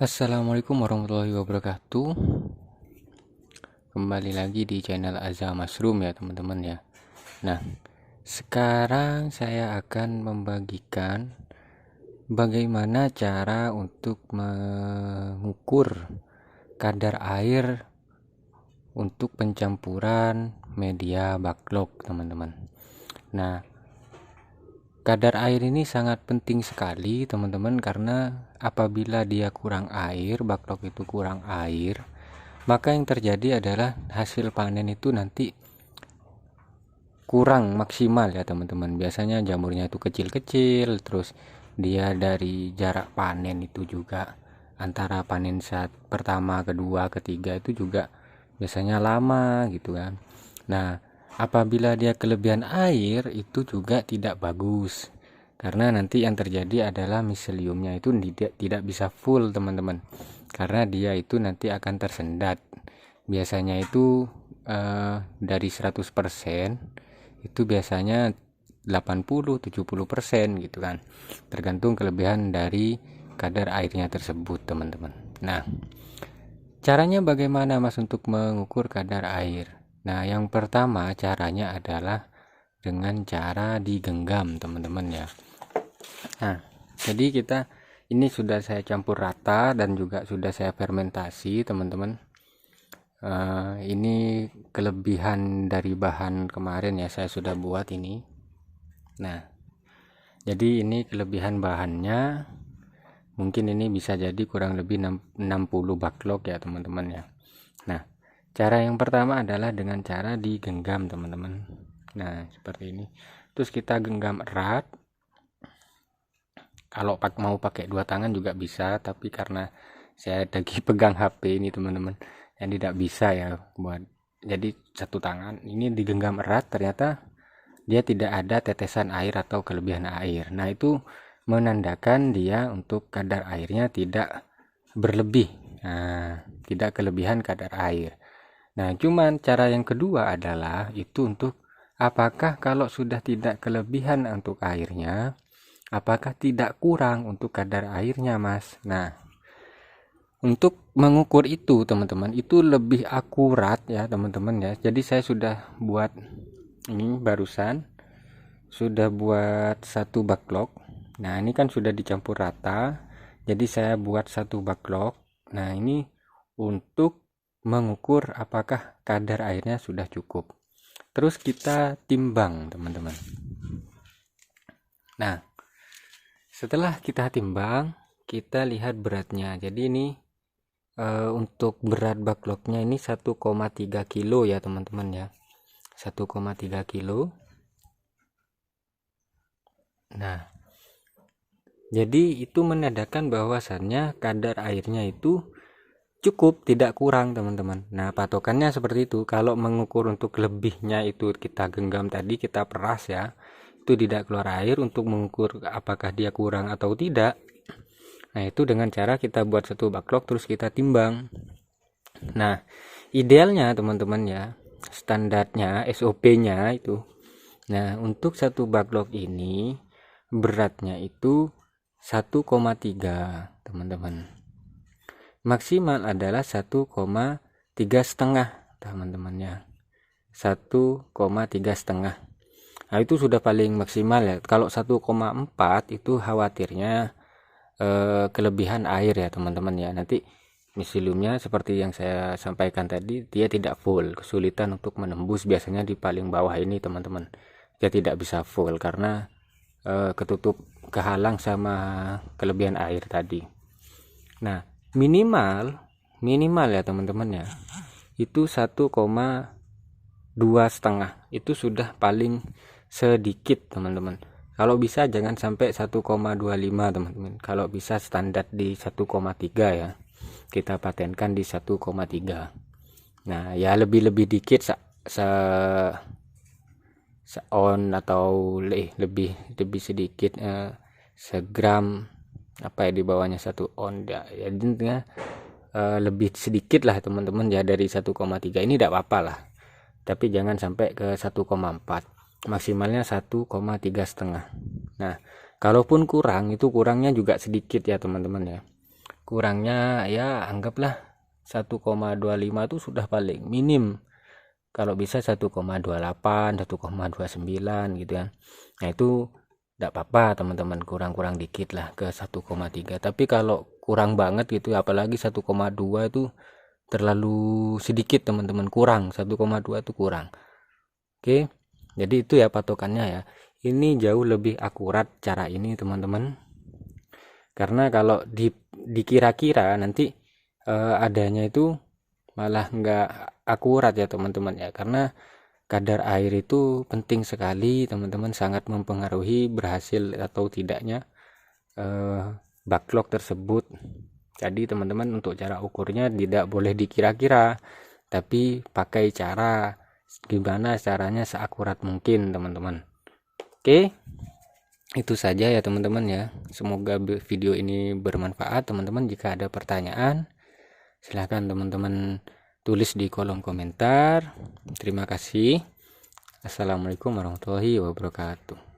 Assalamualaikum warahmatullahi wabarakatuh. Kembali lagi di channel Azza Mushroom ya teman-teman ya. Nah, sekarang saya akan membagikan bagaimana cara untuk mengukur kadar air untuk pencampuran media backlog teman-teman. Nah, kadar air ini sangat penting sekali teman-teman, karena apabila dia kurang air, backlog itu kurang air, maka yang terjadi adalah hasil panen itu nanti kurang maksimal ya teman-teman. Biasanya jamurnya itu kecil-kecil, terus dia dari jarak panen itu juga antara panen saat pertama, kedua, ketiga itu juga biasanya lama gitu kan. Nah, apabila dia kelebihan air itu juga tidak bagus, karena nanti yang terjadi adalah miseliumnya itu tidak bisa full teman-teman, karena dia itu nanti akan tersendat. Biasanya itu dari 100% itu biasanya 80-70% gitu kan, tergantung kelebihan dari kadar airnya tersebut teman-teman. Nah, caranya bagaimana Mas untuk mengukur kadar air? Nah, yang pertama caranya adalah dengan cara digenggam teman-teman ya. Nah, jadi ini sudah saya campur rata dan juga sudah saya fermentasi teman-teman. Ini kelebihan dari bahan kemarin ya, saya sudah buat ini. Nah, jadi ini kelebihan bahannya, mungkin ini bisa jadi kurang lebih 60 backlog ya teman-teman ya. Nah, cara yang pertama adalah dengan cara digenggam teman-teman. Nah, seperti ini. Terus kita genggam erat. Kalau mau pakai dua tangan juga bisa, tapi karena saya lagi pegang HP ini teman-teman, yang tidak bisa ya buat, jadi satu tangan ini digenggam erat, ternyata dia tidak ada tetesan air atau kelebihan air. Nah, itu menandakan dia untuk kadar airnya tidak berlebih, nah tidak kelebihan kadar air. Nah, cuman cara yang kedua adalah itu untuk apakah kalau sudah tidak kelebihan untuk airnya, apakah tidak kurang untuk kadar airnya Mas. Nah, untuk mengukur itu teman-teman, itu lebih akurat ya teman-teman ya. Jadi saya sudah buat ini, barusan sudah buat satu backlog. Nah, ini kan sudah dicampur rata, jadi saya buat satu backlog. Nah, ini untuk mengukur apakah kadar airnya sudah cukup. Terus kita timbang teman-teman. Nah, setelah kita timbang, kita lihat beratnya. Jadi ini untuk berat backlognya ini 1,3 kilo ya teman-teman ya, 1,3 kilo. Nah, jadi itu menandakan bahwasannya kadar airnya itu cukup, tidak kurang teman-teman. Nah, patokannya seperti itu. Kalau mengukur untuk lebihnya itu kita genggam tadi, kita peras ya, itu tidak keluar air. Untuk mengukur apakah dia kurang atau tidak, nah itu dengan cara kita buat satu backlog terus kita timbang. Nah, idealnya teman-teman ya, standarnya SOP-nya itu, nah untuk satu backlog ini beratnya itu 1,3 teman-teman, maksimal adalah 1,3 setengah teman-teman ya, 1,3 setengah. Nah, itu sudah paling maksimal ya. Kalau 1,4 itu khawatirnya kelebihan air ya teman-teman ya. Nanti miseliumnya seperti yang saya sampaikan tadi, dia tidak full, kesulitan untuk menembus biasanya di paling bawah ini teman-teman. Dia tidak bisa full karena ketutup, kehalang sama kelebihan air tadi. Nah, minimal ya teman-teman ya, itu 1,2 setengah itu sudah paling sedikit teman-teman. Kalau bisa jangan sampai 1,25 teman-teman. Kalau bisa standar di 1,3 ya, kita patenkan di 1,3. Nah, ya lebih dikit on atau lebih sedikit segram apa ya, di bawahnya 1 on ya, intinya lebih sedikit lah teman-teman ya dari 1,3 ini, tidak apa-apa lah, tapi jangan sampai ke 1,4, maksimalnya 1,3 setengah. Nah, kalaupun kurang, itu kurangnya juga sedikit ya teman-teman ya, kurangnya ya anggaplah 1,25 itu sudah paling minim, kalau bisa 1,28 1,29 gitu kan. Nah itu tidak apa-apa teman-teman, kurang-kurang dikit lah ke 1,3. Tapi kalau kurang banget gitu apalagi 1,2 itu terlalu sedikit teman-teman, kurang 1,2 itu kurang. Oke, jadi itu ya patokannya ya. Ini jauh lebih akurat cara ini teman-teman, karena kalau dikira-kira nanti adanya itu malah nggak akurat ya teman-teman ya, karena kadar air itu penting sekali teman-teman, sangat mempengaruhi berhasil atau tidaknya backlog tersebut. Jadi teman-teman untuk cara ukurnya tidak boleh dikira-kira, tapi pakai cara gimana caranya seakurat mungkin teman-teman. Oke, itu saja ya teman-teman ya. Semoga video ini bermanfaat teman-teman. Jika ada pertanyaan silahkan teman-teman tulis di kolom komentar. Terima kasih. Assalamualaikum warahmatullahi wabarakatuh.